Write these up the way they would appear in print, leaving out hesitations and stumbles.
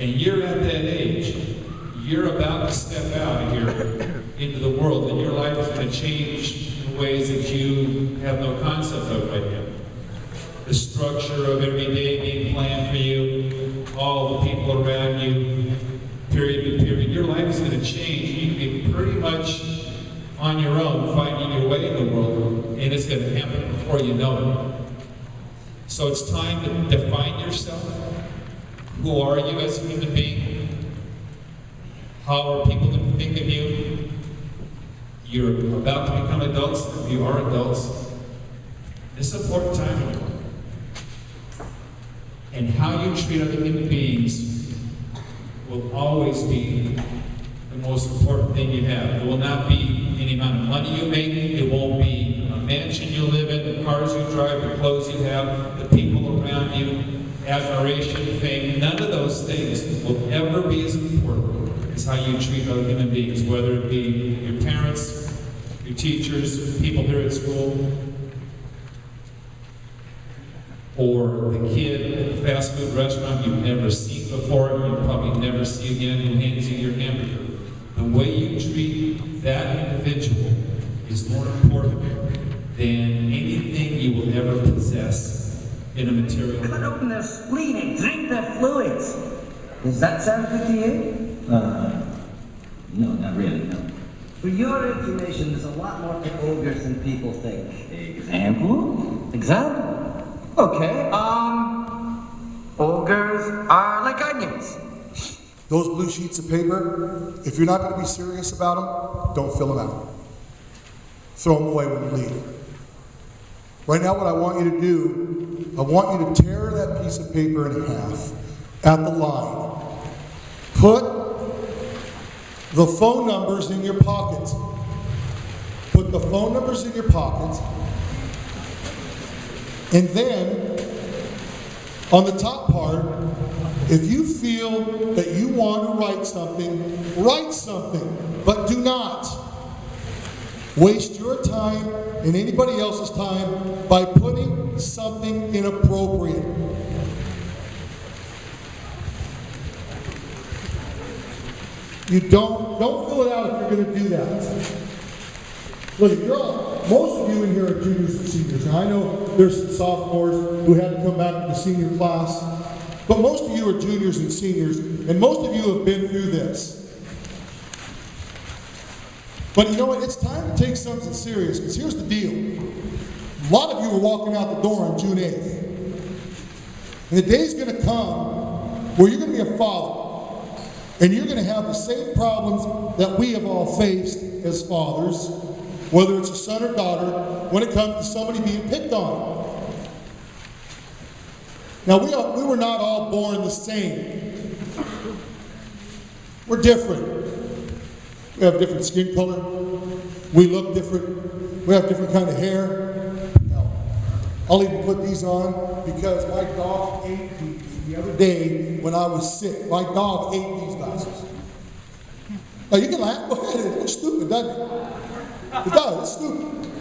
and you're at that age, you're about to step out of here into the world, and your life is going to change in ways that you have no concept of right now. The structure of every day being planned for you, all the people around you, period to period, your life is going to change. You can be pretty much on your own, finding your way in the world, and it's going to happen before you know it. So it's time to define yourself. Who are you as a human being? How are people going to think of you? You're about to become adults, if you are adults. It's an important time in your life. And how you treat other human beings will always be the most important thing you have. It will not be any amount of money you make. It won't be a mansion you live in, the cars you drive, the clothes you have, the people around you, admiration, fame. None of those things will ever be as important as how you treat other human beings, whether it be your parents, your teachers, people here at school, or the kid at the fast food restaurant you've never seen before, you'll probably never see again, who hands you your hamburger. The way you treat that individual is more important than anything you will ever possess in a material world. Cut open their spleen and drink their fluids. Does that sound good to you? No, not really, no. For your information, there's a lot more to ogres than people think. Example? Example? Okay, ogres are like onions. Those blue sheets of paper, if you're not going to be serious about them, don't fill them out. Throw them away when you leave. Right now, what I want you to do, I want you to tear that piece of paper in half at the line. Put the phone numbers in your pocket. Put the phone numbers in your pocket. And then, on the top part, if you feel that you want to write something, but do not waste your time and anybody else's time by putting something inappropriate. You don't fill it out if you're going to do that. Look, most of you in here are juniors and seniors. Now, I know there's some sophomores who had to come back to the senior class, but most of you are juniors and seniors, and most of you have been through this. But you know what? It's time to take something serious, because here's the deal. A lot of you are walking out the door on June 8th. And the day's going to come where you're going to be a father, and you're going to have the same problems that we have all faced as fathers, whether it's a son or daughter, when it comes to somebody being picked on. Now, we were not all born the same. We're different. We have different skin color. We look different. We have different kind of hair. Now, I'll even put these on because my dog ate these the other day when I was sick. My dog ate these glasses. Now, you can laugh. Go ahead. It looks stupid, doesn't it? It does. It's stupid.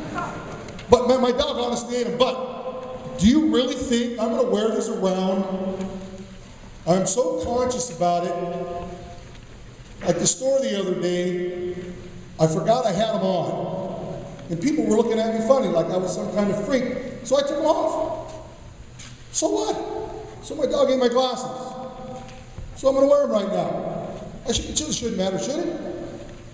But my dog honestly ate them. But do you really think I'm going to wear these around? I'm so conscious about it. At the store the other day, I forgot I had them on. And people were looking at me funny, like I was some kind of freak. So I took them off. So what? So my dog ate my glasses. So I'm going to wear them right now. It shouldn't matter, should it?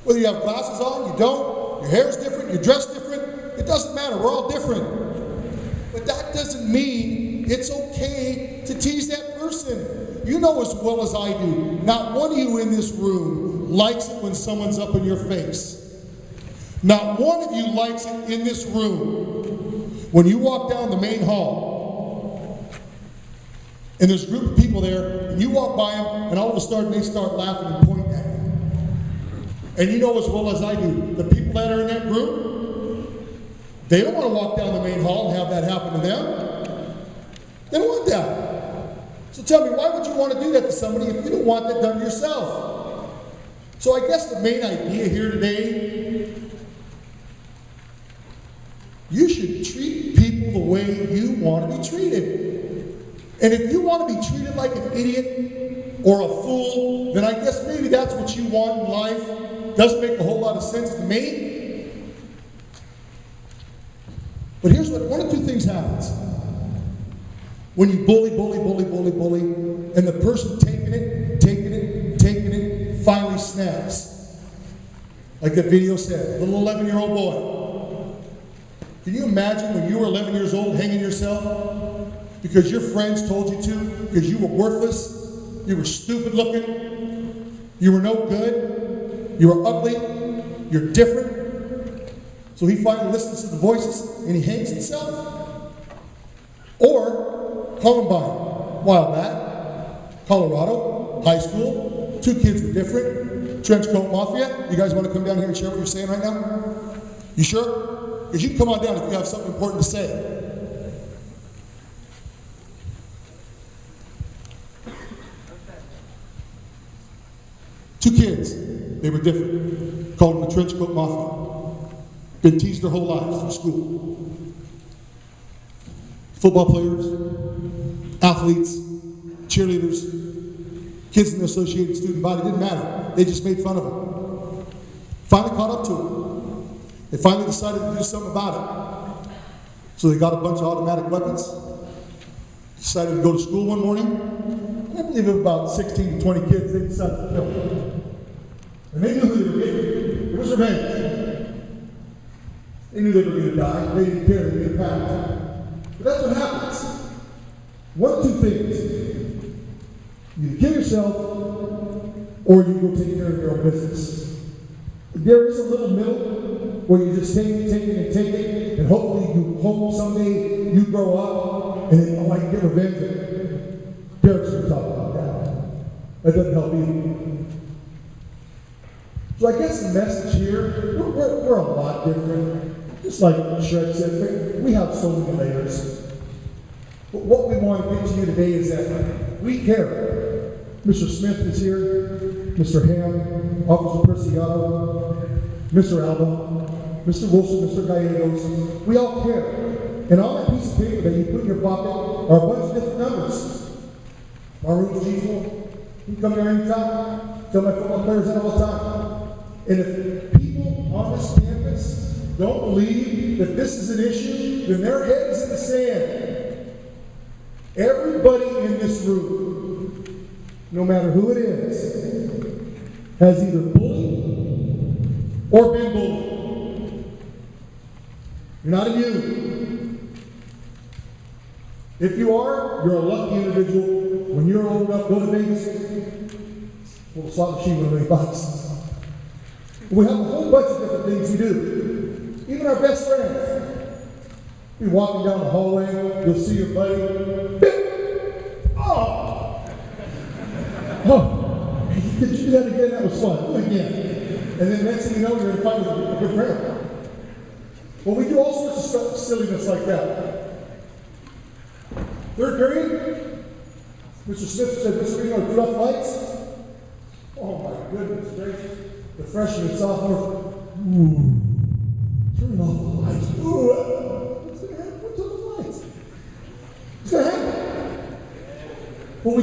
Whether you have glasses on, you don't, your hair's different, you're dressed different, it doesn't matter, we're all different. But that doesn't mean it's okay to tease that person. You know as well as I do, not one of you in this room likes it when someone's up in your face. Not one of you likes it in this room when you walk down the main hall and there's a group of people there and you walk by them and all of a sudden they start laughing and pointing at you. And you know as well as I do, the people that are in that group, they don't want to walk down the main hall and have that happen to them. They don't want that. So tell me, why would you want to do that to somebody if you don't want that done yourself? So I guess the main idea here today, you should treat people the way you want to be treated. And if you want to be treated like an idiot or a fool, then I guess maybe that's what you want in life. Doesn't make a whole lot of sense to me. But here's what, one of two things happens. When you bully, and the person taking it, finally snaps. Like that video said, little 11-year-old boy. Can you imagine when you were 11 years old hanging yourself because your friends told you to, because you were worthless, you were stupid looking, you were no good, you were ugly, you're different. So he finally listens to the voices and he hangs himself? Or Columbine, while back, Colorado, high school, 2 kids were different, trench coat mafia. You guys want to come down here and share what you're saying right now? You sure? Because you can come on down if you have something important to say. Two kids, they were different, called them the trench coat mafia. Been teased their whole lives through school. Football players, athletes, cheerleaders, kids in the Associated Student Body, didn't matter. They just made fun of them. Finally caught up to them. They finally decided to do something about it. So they got a bunch of automatic weapons, decided to go to school one morning. I believe it was about 16 to 20 kids they decided to kill them. And they knew who they were getting. It was revenge. They knew they were going to die. They didn't care. They didn't panic. But that's what happens. One of two things. You kill yourself, or you go take care of your own business. There is a little middle where you just take it, and hopefully you hope someday you grow up and then, oh, I can get revenge. Derek's going to talk about that. That doesn't help either. So I guess the message here, we're a lot different. Just like Shrek said, we have so many layers. But what we want to get to you today is that we care. Mr. Smith is here, Mr. Ham, Officer Preciado, Mr. Alba, Mr. Wilson, Mr. Gallegos. We all care. And on that piece of paper that you put in your pocket are a bunch of different numbers. Our room's G4. You can come here anytime. Tell my football players that all the time. And if people on this campus don't believe that this is an issue, then their head is in the sand. Everybody in this room, no matter who it is, has either bullied or been bullied. You're not immune. If you are, you're a lucky individual. When you're old enough, go to Vegas, pull a slot machine with $1 million. We have a whole bunch of different things we do. Even our best friends. You're walking down the hallway, you'll see your buddy. Oh! Oh! Did you do that again? That was fun. Do it again. And then next thing you know, you're in a fight with a good friend. Well, we do all sorts of silliness like that. Third period, Mr. Smith said, Mr. Reno, do up lights? Oh my goodness gracious. The freshmen and sophomores, ooh, turn off the lights. Ooh, what's going to happen? What's on the lights? What's going to happen? Well, we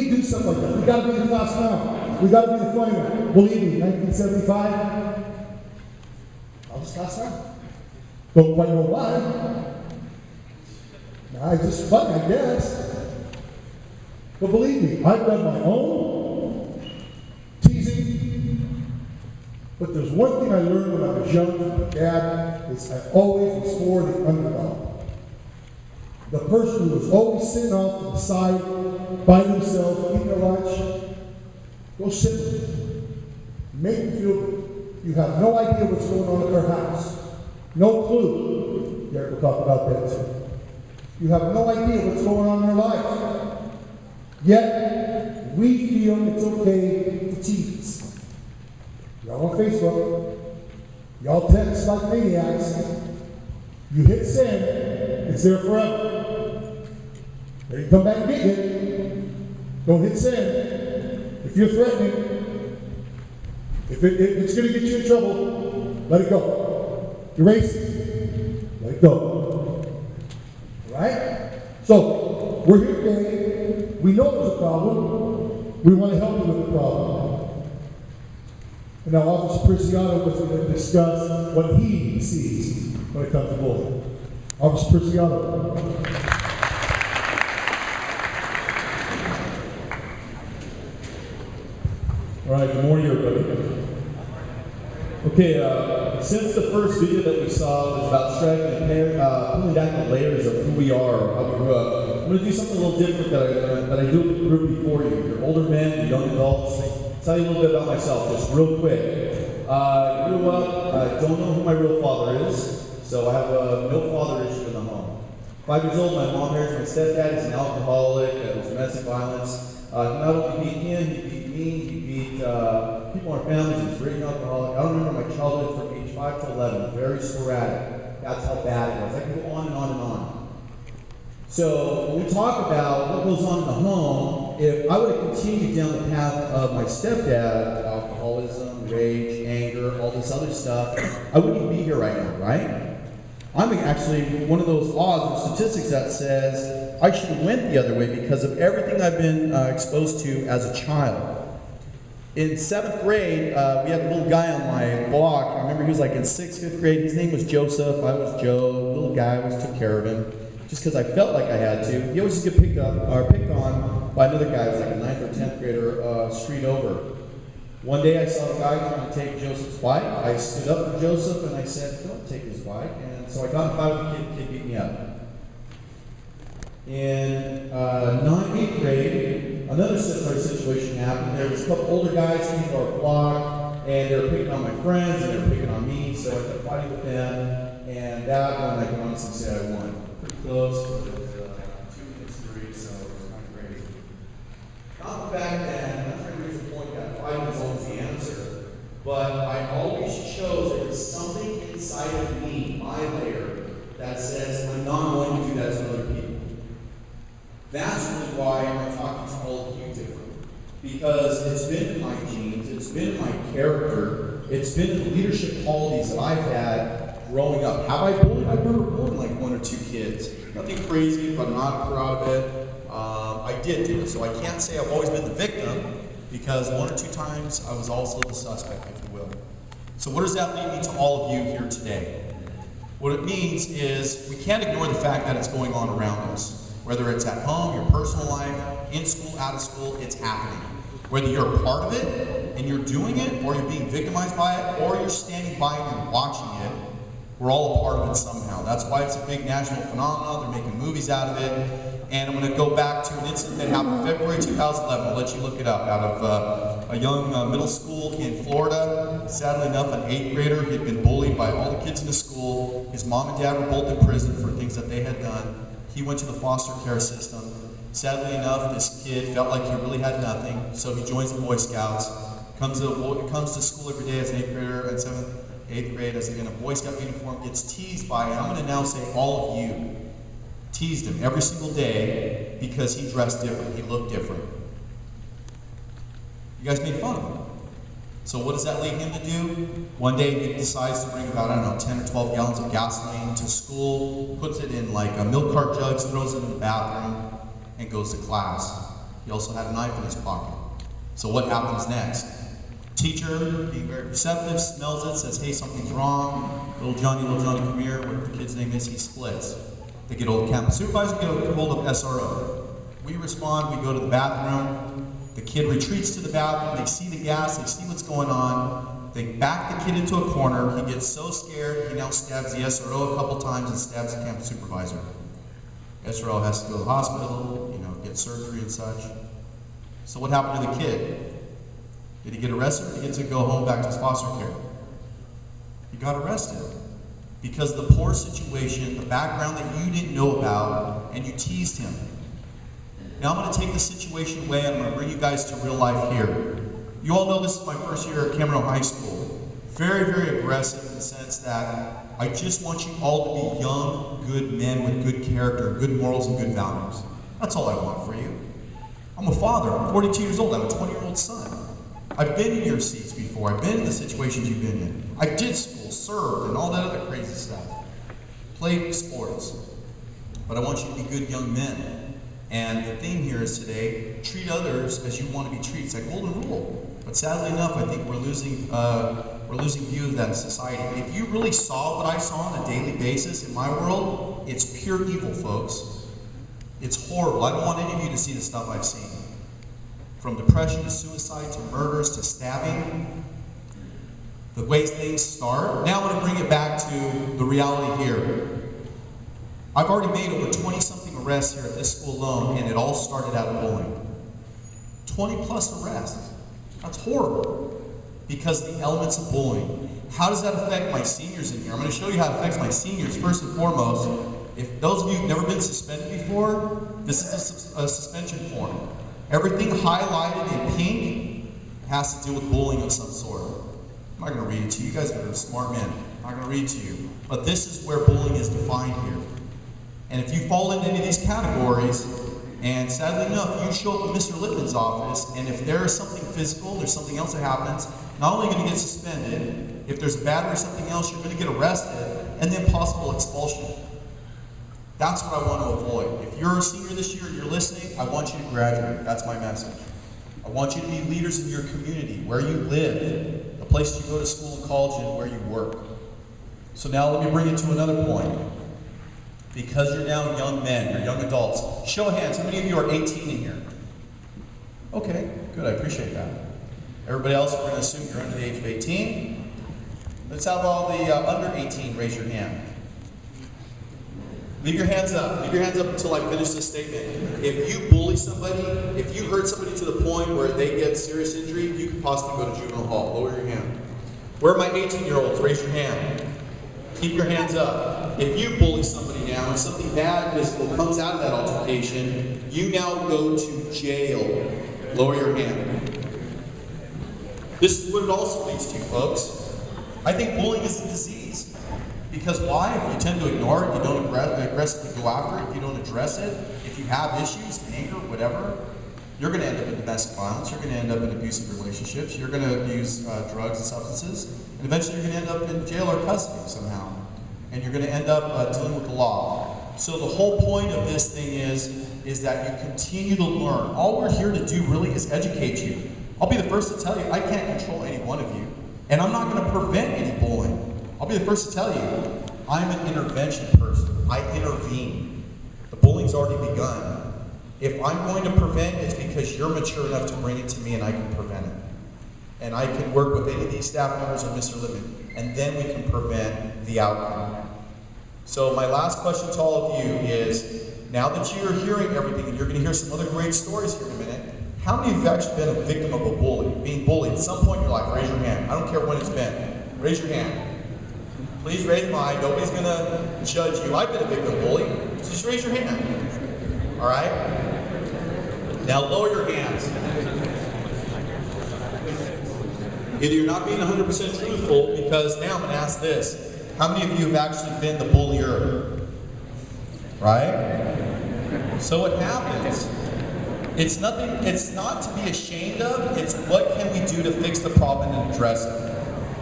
do stuff like that. We got to be in class now. We got to be the funny one. Believe me, 1975, I was class now. Don't quite know why. Nah, it's just fun, I guess. But believe me, I've done my own teasing. But there's one thing I learned when I was young from my dad, is I always was for the underdog. The person who was always sitting off to the side by themselves, eating their lunch, go sit with them. Make them feel good. You have no idea what's going on at their house. No clue. Derek will talk about that too. You have no idea what's going on in their life. Yet, we feel it's okay to tease. Y'all on Facebook, y'all text like maniacs. You hit send, it's there forever. They can come back and get you. Don't hit send. If you're threatening, if it's going to get you in trouble, let it go. Erase it. Let it go. All right? So, we're here today. We know there's a problem. We want to help you with the problem. And now Officer Preciado was going to discuss what he sees when it comes to bullying. Officer Preciado. All right, good morning, everybody. Okay, since the first video that we saw was about striking pulling back the layers of who we are, how we grew up, I'm going to do something a little different that I do with the group before you. You're older men, you're young adults. Tell you a little bit about myself, just real quick. I grew up, I don't know who my real father is, so I have a no father issue in the home. 5 years old, my mom married my stepdad. He's an alcoholic, it was domestic violence. Not only beat him, he beat me, he beat people in our families. He was a raging alcoholic. I don't remember my childhood from age 5 to 11, very sporadic. That's how bad it was. I can go on and on and on. So when we talk about what goes on in the home, if I would have continued down the path of my stepdad, alcoholism, rage, anger, all this other stuff, I wouldn't be here right now, right? I'm actually one of those laws or statistics that says I should have went the other way because of everything I've been exposed to as a child. In 7th grade, we had a little guy on my block. I remember he was like in 6th, 5th grade. His name was Joseph. I was Joe. Little guy. I always took care of him just because I felt like I had to. He always used to get picked on by another guy. It was like a 9th or 10th grader street over. One day I saw a guy trying to take Joseph's bike. I stood up for Joseph and I said, "Don't take his bike." And so I got in a fight with the kid beat me up. In 9th, 8th grade, another similar situation happened. There was a couple older guys came to our block, and they were picking on my friends, and they were picking on me, so I kept fighting with them, and that one I can honestly say I won. Pretty close, but it was 2 against 3, so it was kind of crazy. Not back then, I'm not trying to reach the point that fighting is always the answer, but I always chose there was something inside of me, my layer, that says I'm not going to do that to other people. That's really why I'm talking to all of you different. Because it's been in my genes, it's been in my character, it's been in the leadership qualities that I've had growing up. Have I bullied? I remember bullying like 1 or 2 kids. Nothing crazy, but I'm not proud of it. I did do it, so I can't say I've always been the victim, because 1 or 2 times I was also the suspect, if you will. So what does that lead me to all of you here today? What it means is we can't ignore the fact that it's going on around us. Whether it's at home, your personal life, in school, out of school, it's happening. Whether you're a part of it and you're doing it, or you're being victimized by it, or you're standing by and you're watching it, we're all a part of it somehow. That's why it's a big national phenomenon. They're making movies out of it. And I'm going to go back to an incident that happened February 2011. I'll let you look it up. Out of a young middle school in Florida. Sadly enough, an 8th grader. He'd been bullied by all the kids in the school. His mom and dad were both in prison for things that they had done. He went to the foster care system. Sadly enough, this kid felt like he really had nothing, so he joins the Boy Scouts. Comes to school every day as an 8th grader, in 7th, 8th grade, as in a Boy Scout uniform, gets teased by, and I'm going to now say all of you, teased him every single day because he dressed different, he looked different. You guys made fun of him. So what does that lead him to do? One day he decides to bring about, I don't know, 10 or 12 gallons of gasoline to school, puts it in like a milk cart jugs, throws it in the bathroom, and goes to class. He also had a knife in his pocket. So what happens next? Teacher, being very receptive, smells it, says, "Hey, something's wrong. Little Johnny, come here." Whatever the kid's name is, he splits. They get hold of campus supervisor, get hold of SRO. We respond, we go to the bathroom. The kid retreats to the bathroom, they see the gas, they see what's going on. They back the kid into a corner. He gets so scared, he now stabs the SRO a couple times and stabs the campus supervisor. SRO has to go to the hospital, get surgery and such. So what happened to the kid? Did he get arrested, or did he get to go home back to his foster care? He got arrested. Because of the poor situation, the background that you didn't know about, and you teased him. Now I'm going to take the situation away, and I'm going to bring you guys to real life here. You all know this is my first year at Cameron High School. Very, very aggressive in the sense that I just want you all to be young, good men with good character, good morals, and good values. That's all I want for you. I'm a father. I'm 42 years old. I have a 20-year-old son. I've been in your seats before. I've been in the situations you've been in. I did school, served, and all that other crazy stuff. Played sports. But I want you to be good young men. And the theme here is today, treat others as you want to be treated. It's like golden rule. But sadly enough, I think we're losing view of that in society. If you really saw what I saw on a daily basis in my world, it's pure evil, folks. It's horrible. I don't want any of you to see the stuff I've seen. From depression to suicide to murders to stabbing. The way things start. Now I'm going to bring it back to the reality here. I've already made over 20-something arrests here at this school alone, and it all started out of bullying. 20 plus arrests. That's horrible. Because the elements of bullying. How does that affect my seniors in here? I'm going to show you how it affects my seniors. First and foremost, if those of you who've never been suspended before, this is a suspension form. Everything highlighted in pink has to do with bullying of some sort. I'm not going to read it to you. You guys are smart men. I'm not going to read it to you. But this is where bullying is defined here. And if you fall into any of these categories, and sadly enough, you show up in Mr. Lippman's office, and if there is something physical, there's something else that happens, not only are you going to get suspended, if there's a battery or something else, you're going to get arrested, and then possible expulsion. That's what I want to avoid. If you're a senior this year and you're listening, I want you to graduate. That's my message. I want you to be leaders in your community, where you live, the places you go to school and college, and where you work. So now let me bring it to another point. Because you're now young men, you're young adults. Show of hands, how many of you are 18 in here? Okay, good, I appreciate that. Everybody else, we're going to assume you're under the age of 18. Let's have all the under 18 raise your hand. Leave your hands up. Leave your hands up until I finish this statement. If you bully somebody, if you hurt somebody to the point where they get serious injury, you could possibly go to juvenile hall. Lower your hand. Where are my 18-year-olds? Raise your hand. Keep your hands up. If you bully somebody now and something bad comes out of that altercation, you now go to jail. Lower your hand. This is what it also leads to, folks. I think bullying is a disease. Because why? If you tend to ignore it, you don't aggressively go after it, if you don't address it, if you have issues, anger, whatever, you're going to end up in domestic violence, you're going to end up in abusive relationships, you're going to abuse drugs and substances, and eventually you're going to end up in jail or custody somehow. And you're going to end up dealing with the law. So the whole point of this thing is that you continue to learn. All we're here to do really is educate you. I'll be the first to tell you, I can't control any one of you. And I'm not going to prevent any bullying. I'll be the first to tell you, I'm an intervention person. I intervene. The bullying's already begun. If I'm going to prevent, it's because you're mature enough to bring it to me and I can prevent it. And I can work with any of these staff members or Mr. Lippman, and then we can prevent the outcome. So my last question to all of you is, now that you're hearing everything, and you're going to hear some other great stories here in a minute, how many of you have actually been a victim of a bully, being bullied at some point in your life? Raise your hand. I don't care when it's been. Raise your hand. Please raise mine. Nobody's going to judge you. I've been a victim of bullying, so just raise your hand. All right? Now lower your hands. Either you're not being 100% truthful, because now I'm going to ask this. How many of you have actually been the bullier? Right? So what happens? It's not to be ashamed of, it's what can we do to fix the problem and address it.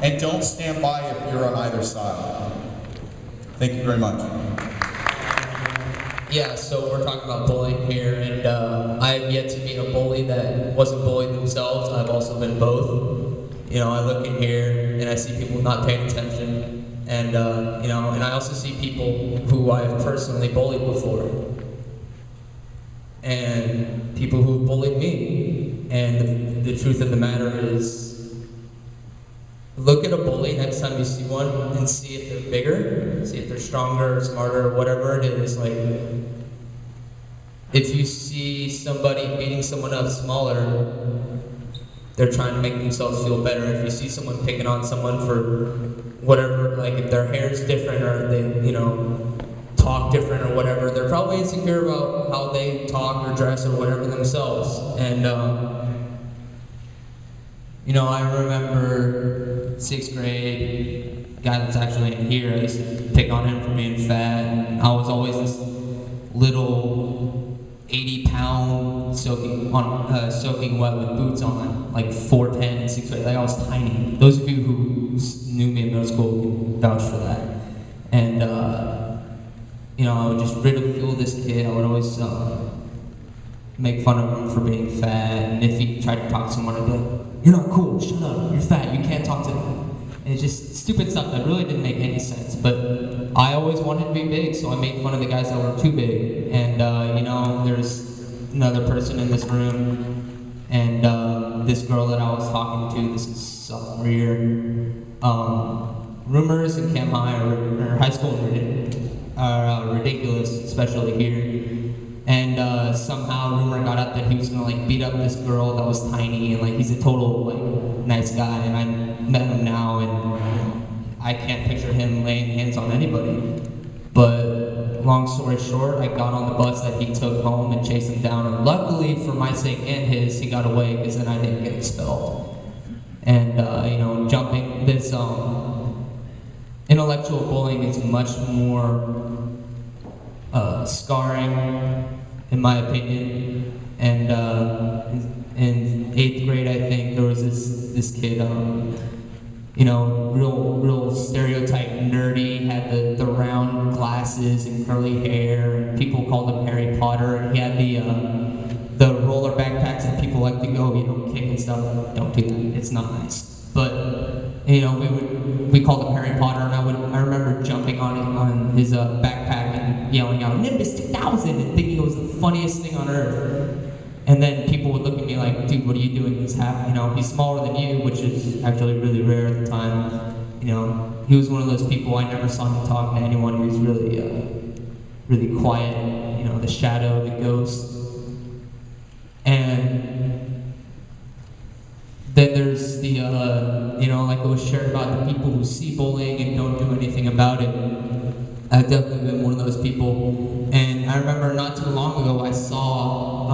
And don't stand by if you're on either side. Thank you very much. Yeah, so we're talking about bullying here, and I have yet to meet a bully that wasn't bullied themselves. I've also been both. You know, I look in here and I see people not paying attention, and you know, and I also see people who I've personally bullied before, and people who bullied me. And the truth of the matter is, look at a bully next time you see one and see if they're bigger, see if they're stronger, smarter, whatever it is. Like, if you see somebody beating someone up smaller, they're trying to make themselves feel better. If you see someone picking on someone for whatever, like if their hair's different or they, you know, talk different or whatever, they're probably insecure about how they talk or dress or whatever themselves. And you know, I remember 6th grade, guy that's actually in here, I used to pick on him for being fat, and I was always this little 80-pound soaking wet with boots on, like 4'10", 6'8", like I was tiny. Those of you who knew me in middle school can vouch for that. And you know, I would just ridicule this kid. I would always make fun of him for being fat, and if he tried to talk to someone, I'd be like, "You're not cool, shut up, you're fat, you can't talk to them." And it's just stupid stuff that really didn't make any sense, but I always wanted to be big, so I made fun of the guys that were too big. And you know, there's another person in this room, and this girl that I was talking to, this is sophomore year. Rumors in Cam High or high school are ridiculous, especially here. And somehow rumor got out that he was gonna like beat up this girl that was tiny, and like he's a total like nice guy, and I met him now, and I can't picture him laying hands on anybody. But long story short, I got on the bus that he took home and chased him down, and luckily for my sake and his, he got away, because then I didn't get expelled. And you know, jumping this intellectual bullying is much more scarring, in my opinion. And in 8th grade, I think, there was this kid, you know, real stereotype nerdy, had the round glasses and curly hair. People called him Harry Potter, and he had the roller backpacks that people like to go, you know, kick and stuff. Don't do that. It's not nice. But you know, we called him Harry Potter, and I remember jumping on his backpack and yelling out Nimbus 2000 and thinking it was the funniest thing on earth. And then people would look at me like, dude, what are you doing? He's you know, he's smaller than you, which is actually really rare at the time. You know, he was one of those people, I never saw him talk to anyone. He was really quiet, you know, the shadow, the ghost. And then there's the, you know, like it was shared about the people who see bullying and don't do anything about it. I've definitely been one of those people. And I remember not too long ago, I saw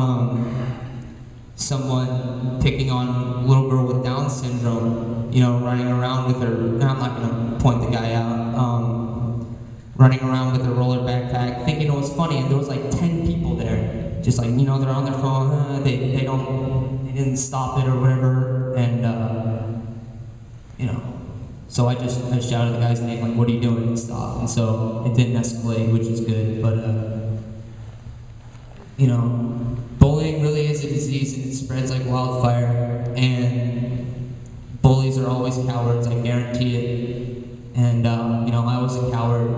someone picking on a little girl with Down syndrome, you know, running around with her, and I'm not gonna point the guy out, running around with her roller backpack, thinking it was funny, and there was like 10 people there, just like, you know, they're on their phone, they didn't stop it or whatever, and you know, so I shouted the guy's name, like, what are you doing, and stop, and so it didn't escalate, which is good, but you know, bullying really is a disease, and it spreads like wildfire, and bullies are always cowards, I guarantee it. And you know, I was a coward,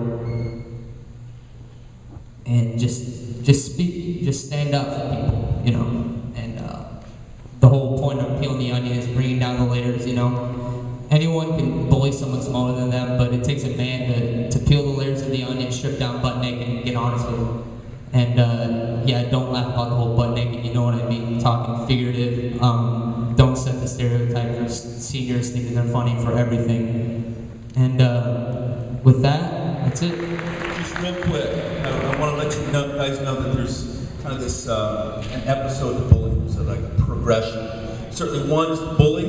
and just speak, just stand up for people, you know. And the whole point of peeling the onion is bringing down the layers, you know. Anyone can bully someone smaller than them, but it takes a man to peel the layers of the onion, strip down butt naked, and get honest with them. And yeah, don't laugh about the whole butt naked, you know what I mean, talking figurative. Don't set the stereotype for seniors thinking they're funny for everything. And with that, that's it. Just real quick, I want to let you guys know that there's kind of this, an episode of bullying, there's like a progression. Certainly one is the bully.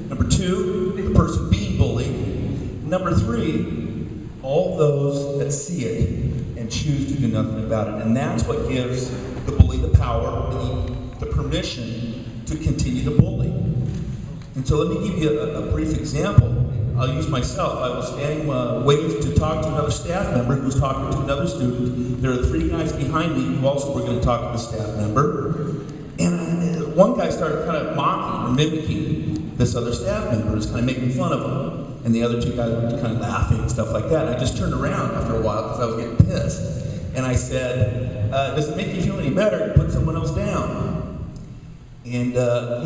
Number two, the person being bullied. Number three, all those that see it and choose to do nothing about it. And that's what gives the bully the power and the permission to continue to bully. And so let me give you a brief example. I'll use myself. I was standing waiting to talk to another staff member who was talking to another student. There are 3 guys behind me who also were going to talk to the staff member. And one guy started kind of mocking or mimicking this other staff member, was kind of making fun of him. And the other 2 guys were kind of laughing and stuff like that. And I just turned around after a while because I was getting pissed. And I said, does it make you feel any better to put someone else down? And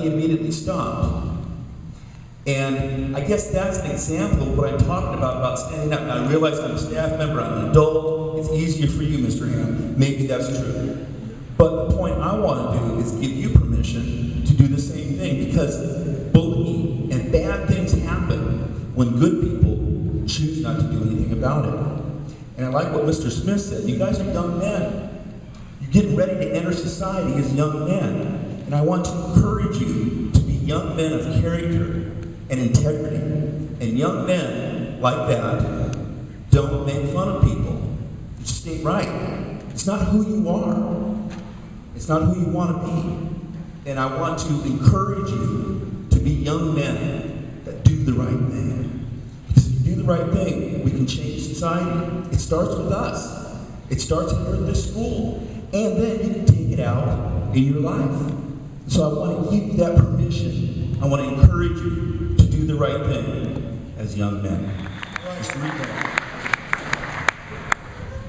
he immediately stopped. And I guess that's an example of what I'm talking about standing up. Now I realize I'm a staff member, I'm an adult, it's easier for you, Mr. Ham. Maybe that's true. But the point I want to do is give you permission to do the same thing, because bullying and bad things happen when good people choose not to do anything about it. And I like what Mr. Smith said. You guys are young men. You're getting ready to enter society as young men. And I want to encourage you to be young men of character and integrity. And young men like that don't make fun of people. It just ain't right. It's not who you are. It's not who you want to be. And I want to encourage you to be young men that do the right thing. Because if you do the right thing, we can change society. It starts with us. It starts here at this school. And then you can take it out in your life. So I want to give you that permission. I want to encourage you to do the right thing as young men. Mr. Rico.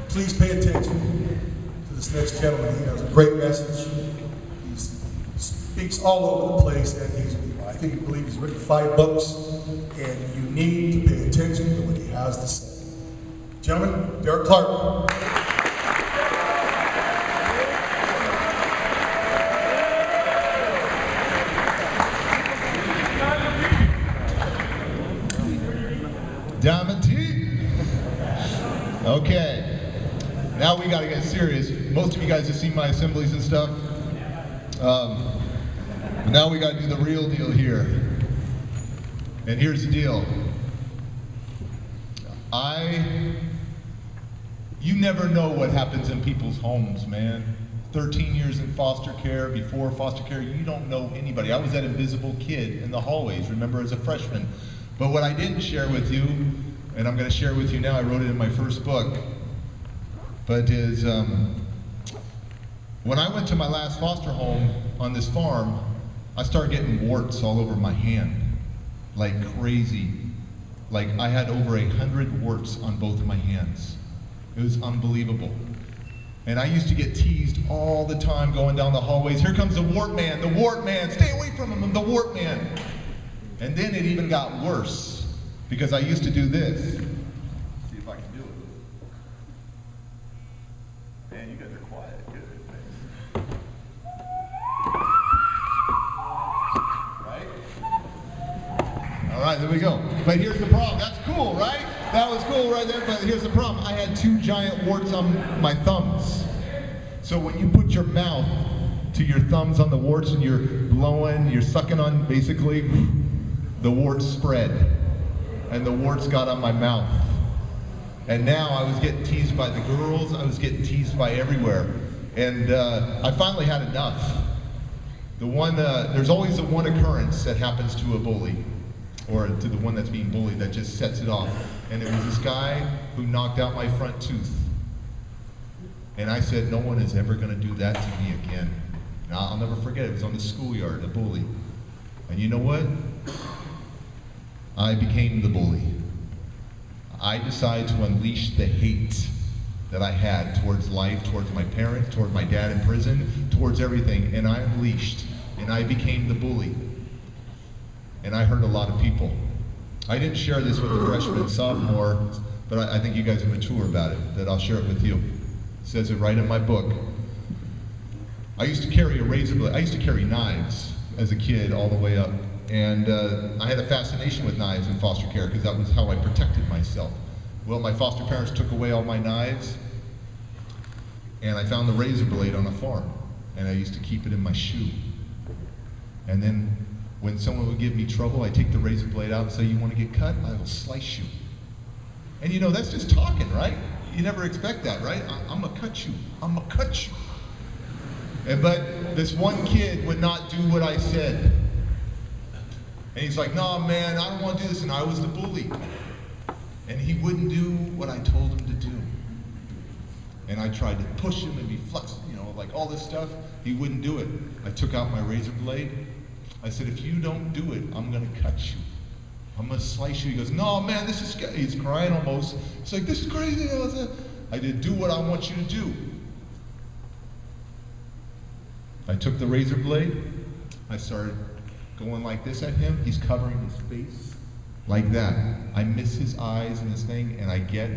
Please pay attention to this next gentleman. He has a great message. He speaks all over the place, and I believe he's written 5 books, and you need to pay attention to what he has to say. Gentlemen, Derek Clark. Diamond T. Okay, now we got to get serious. Most of you guys have seen my assemblies and stuff. But now we got to do the real deal here. And here's the deal. You never know what happens in people's homes, man. 13 years in foster care, before foster care, you don't know anybody. I was that invisible kid in the hallways, remember, as a freshman. But what I didn't share with you, and I'm going to share with you now, I wrote it in my first book, but is when I went to my last foster home on this farm, I started getting warts all over my hand, like crazy. Like I had over 100 warts on both of my hands. It was unbelievable. And I used to get teased all the time going down the hallways. Here comes the wart man, stay away from him, the wart man. And then it even got worse, because I used to do this. See if I can do it. Man, you guys are quiet. Good. Right? All right, there we go. But here's the problem. That's cool, right? That was cool right there, but here's the problem. I had 2 giant warts on my thumbs. So when you put your mouth to your thumbs on the warts and you're blowing, you're sucking on, basically, the warts spread, and the warts got on my mouth. And now I was getting teased by the girls, I was getting teased by everywhere. And I finally had enough. There's always the one occurrence that happens to a bully, or to the one that's being bullied, that just sets it off. And it was this guy who knocked out my front tooth. And I said, no one is ever gonna do that to me again. Now, I'll never forget, it was on the schoolyard, a bully. And you know what? I became the bully. I decided to unleash the hate that I had towards life, towards my parents, towards my dad in prison, towards everything, and I unleashed, and I became the bully. And I hurt a lot of people. I didn't share this with the freshman and sophomore, but I think you guys are mature about it, that I'll share it with you. It says it right in my book. I used to carry a razor blade. I used to carry knives as a kid all the way up. And I had a fascination with knives in foster care because that was how I protected myself. Well, my foster parents took away all my knives, and I found the razor blade on a farm, and I used to keep it in my shoe. And then when someone would give me trouble, I'd take the razor blade out and say, you want to get cut? I will slice you. And you know, that's just talking, right? You never expect that, right? I'm gonna cut you. I'm gonna cut you. But this one kid would not do what I said. And he's like, no, man, I don't want to do this. And I was the bully. And he wouldn't do what I told him to do. And I tried to push him and be flexible, you know, like all this stuff. He wouldn't do it. I took out my razor blade. I said, if you don't do it, I'm going to cut you. I'm going to slice you. He goes, no, man, this is scary. He's crying almost. He's like, this is crazy. I did do what I want you to do. I took the razor blade. I started going like this at him. He's covering his face like that. I miss his eyes and his thing, and I get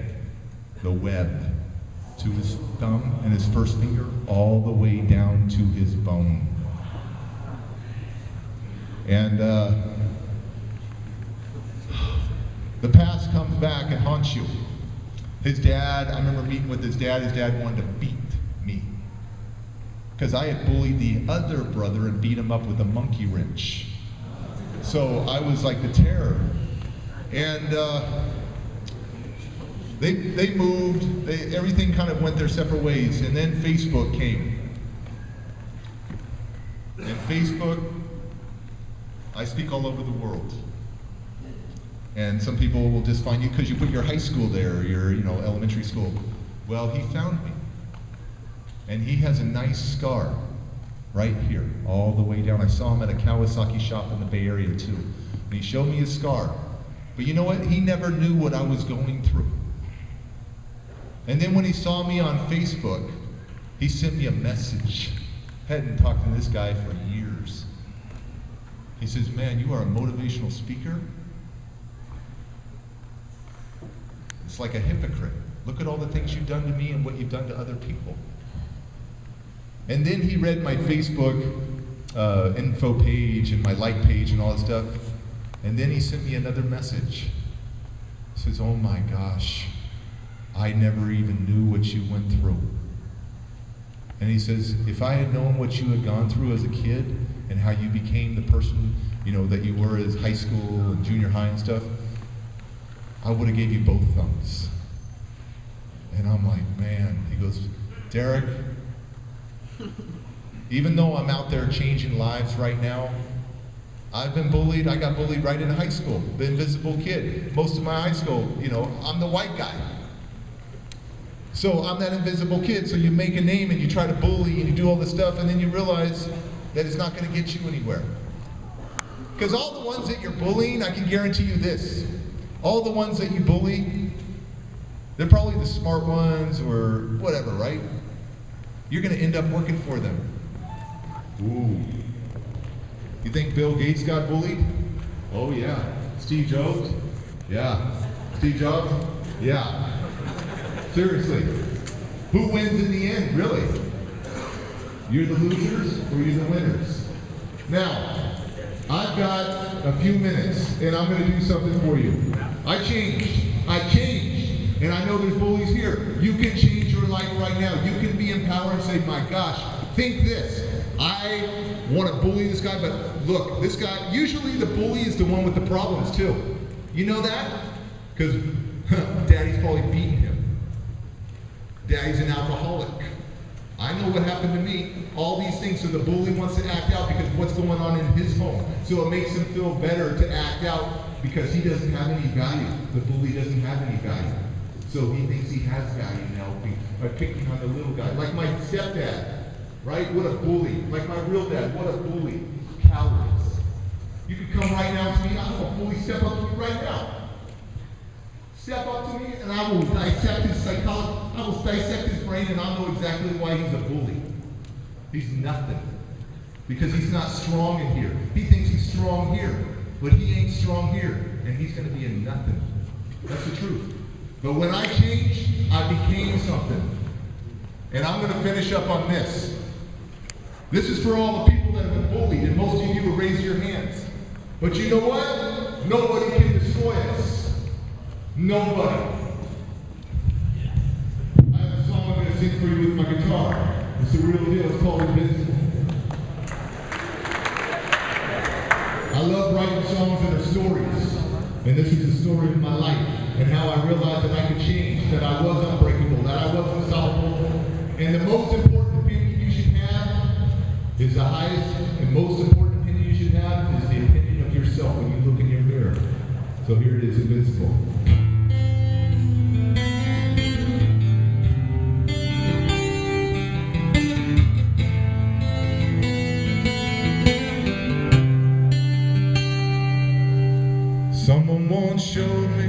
the web to his thumb and his first finger all the way down to his bone. And the past comes back and haunts you. His dad, I remember meeting with his dad wanted to beat me. Because I had bullied the other brother and beat him up with a monkey wrench. So I was like the terror. And they moved, everything kind of went their separate ways. And then Facebook came. And Facebook, I speak all over the world. And some people will just find you because you put your high school there, or your elementary school. Well, he found me. And he has a nice scar right here, all the way down. I saw him at a Kawasaki shop in the Bay Area too. And he showed me his scar. But you know what? He never knew what I was going through. And then when he saw me on Facebook, he sent me a message. Hadn't talked to this guy for years. He says, man, you are a motivational speaker. It's like a hypocrite. Look at all the things you've done to me and what you've done to other people. And then he read my Facebook info page and my like page and all that stuff. And then he sent me another message. He says, oh my gosh, I never even knew what you went through. And he says, if I had known what you had gone through as a kid and how you became the person, that you were as high school and junior high and stuff, I would have gave you both thumbs. And I'm like, man, he goes, Derek, even though I'm out there changing lives right now, I've been bullied. I got bullied right in high school, the invisible kid. Most of my high school, I'm the white guy. So I'm that invisible kid, so you make a name and you try to bully and you do all this stuff and then you realize that it's not going to get you anywhere. Because all the ones that you're bullying, I can guarantee you this, all the ones that you bully, they're probably the smart ones or whatever, right? You're going to end up working for them. Ooh. You think Bill Gates got bullied? Oh yeah. Steve Jobs? Yeah. Steve Jobs? Yeah. Seriously. Who wins in the end, really? You're the losers or you're the winners? Now, I've got a few minutes and I'm going to do something for you. I changed. And I know there's bullies here. You can change your life right now. You can be empowered and say, my gosh, think this. I want to bully this guy, but look, this guy, usually the bully is the one with the problems too. You know that? Because daddy's probably beating him. Daddy's an alcoholic. I know what happened to me. All these things, so the bully wants to act out because of what's going on in his home. So it makes him feel better to act out because he doesn't have any value. The bully doesn't have any value. So he thinks he has value now by picking on the little guy. Like my stepdad, right? What a bully. Like my real dad, what a bully. Cowards. You could come right now to me, I want a bully, step up to me right now. Step up to me and I will dissect his psychology, I will dissect his brain and I'll know exactly why he's a bully. He's nothing. Because he's not strong in here. He thinks he's strong here, but he ain't strong here. And he's going to be in nothing. That's the truth. But when I changed, I became something. And I'm going to finish up on this. This is for all the people that have been bullied, and most of you will raise your hands. But you know what? Nobody can destroy us. Nobody. I have a song I'm going to sing for you with my guitar. It's the real deal. It's called Invincible. I love writing songs that are stories. And this is the story of my life and how I realized that I could change, that I was unbreakable, that I was unstoppable. And the most important opinion you should have is the highest and most important opinion you should have is the opinion of yourself when you look in your mirror. So here it is, Invincible. Someone once showed me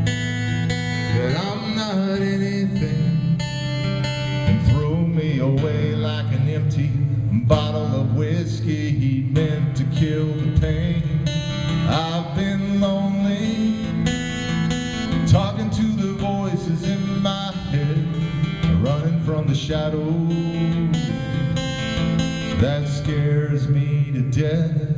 that I'm not anything and threw me away like an empty bottle of whiskey he meant to kill the pain. I've been lonely, talking to the voices in my head, running from the shadows that scares me to death.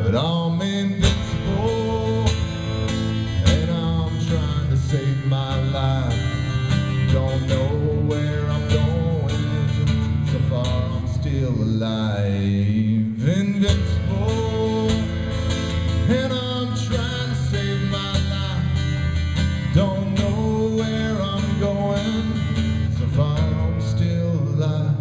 But I'm invincible, and I'm trying to save my life. Don't know where I'm going, so far I'm still alive. Invincible, and I'm trying to save my life. Don't know where I'm going, so far I'm still alive.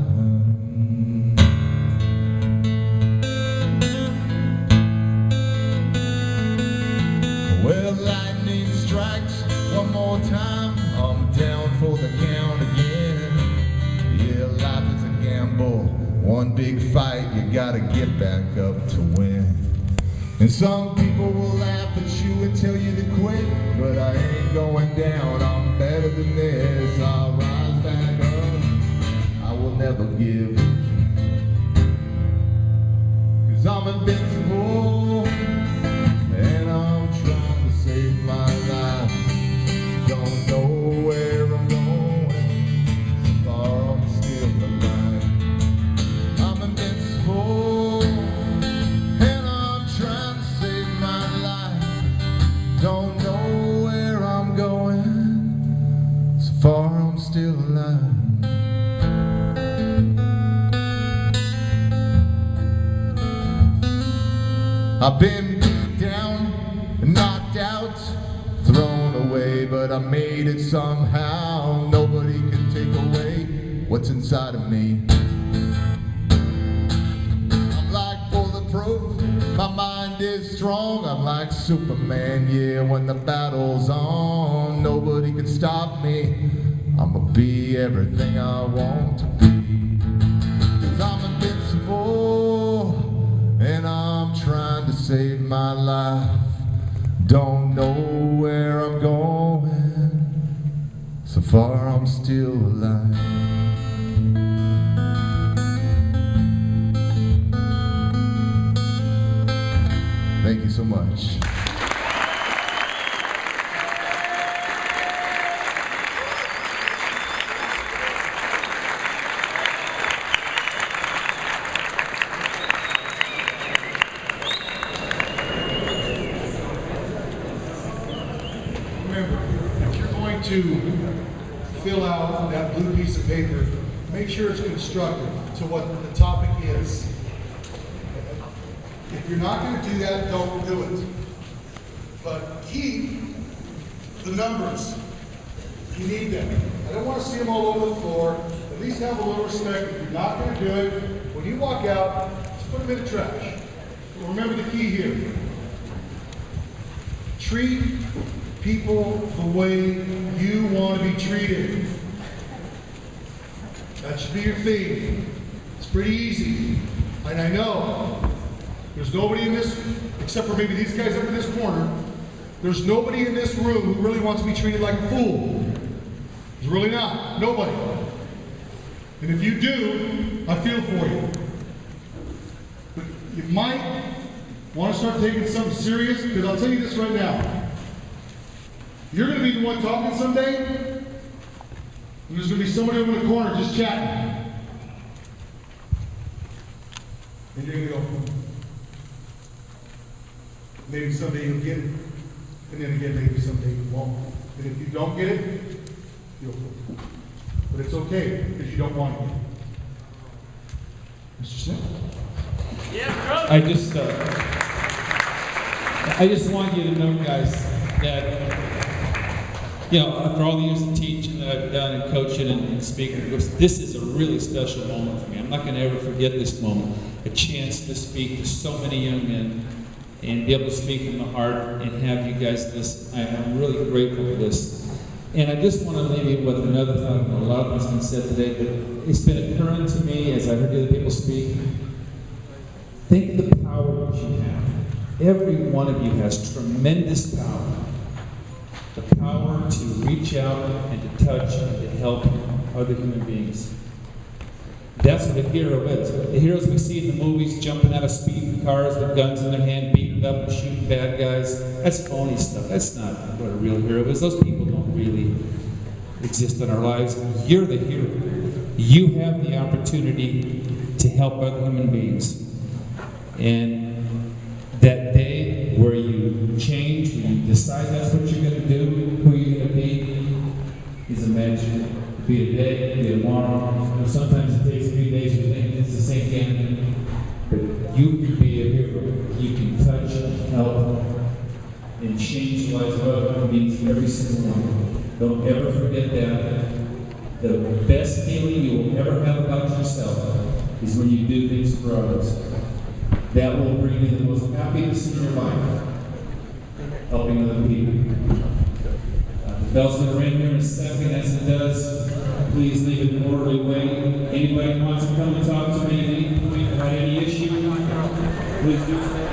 Well, lightning strikes One more time, I'm down for the count again. Yeah, life is a gamble. One big fight, you gotta get back up to win. And some people will laugh at you and tell you to quit, but I ain't going down, I'm better than this. I'll rise back up, I will never give. 'Cause I'm invincible, and I'm trying to save my life. Don't know where I'm going, so far I'm still alive. I'm invincible, and I'm trying to save my life. Don't know where I'm going, so far I'm still alive. I've been beat down, knocked out, thrown away, but I made it somehow. Nobody can take away what's inside of me. I'm like bulletproof, my mind is strong. I'm like Superman, yeah, when the battle's on. Nobody can stop me, I'ma be everything I want to be. 'Cause I'm invincible, and I'm trying to save my life. Don't know where I'm going, so far I'm still alive. Thank you so much. To fill out that blue piece of paper, make sure it's constructive to what the topic is. If you're not going to do that, don't do it. But keep the numbers. You need them. I don't want to see them all over the floor. At least have a little respect. If you're not going to do it, when you walk out, just put them in the trash. But remember the key here. Treat people the way you want to be treated. That should be your theme. It's pretty easy. And I know there's nobody in this, except for maybe these guys up in this corner, there's nobody in this room who really wants to be treated like a fool. There's really not. Nobody. And if you do, I feel for you. But you might want to start taking something serious, because I'll tell you this right now. You're going to be the one talking someday, and there's going to be somebody over in the corner just chatting. And you're going to go, maybe someday you'll get it, and then again, maybe someday you won't. And if you don't get it, you'll. But it's okay, because you don't want it. Mr. Smith? Yeah, I just want you to know, guys, that after all the years of teaching that I've done and coaching and speaking, this is a really special moment for me. I'm not going to ever forget this moment. A chance to speak to so many young men and be able to speak from the heart and have you guys listen. I'm really grateful for this. And I just want to leave you with another thought. A lot of what's been said today, but it's been occurring to me as I heard the other people speak. Think of the power that you have. Every one of you has tremendous power. The power to reach out and to touch and to help other human beings. That's what a hero is. The heroes we see in the movies jumping out of speeding cars with guns in their hand, beating up and shooting bad guys, that's phony stuff. That's not what a real hero is. Those people don't really exist in our lives. You're the hero. You have the opportunity to help other human beings. And that day where you change, when you decide that's what you're going to do, who you're going to be, is imagined. It'll be a day, it'll be a tomorrow. Sometimes it takes a few days to think it's the same thing. But you can be a hero. You can touch, help, and change the lives of other human beings, every single one. Don't ever forget that. The best feeling you will ever have about yourself is when you do things for others. That will bring you the most happiness in your life, helping other people. Bell's going to ring here in a second. As it does, please leave it in an orderly way. Anybody who wants to come and talk to me at any point about any issue, please do so.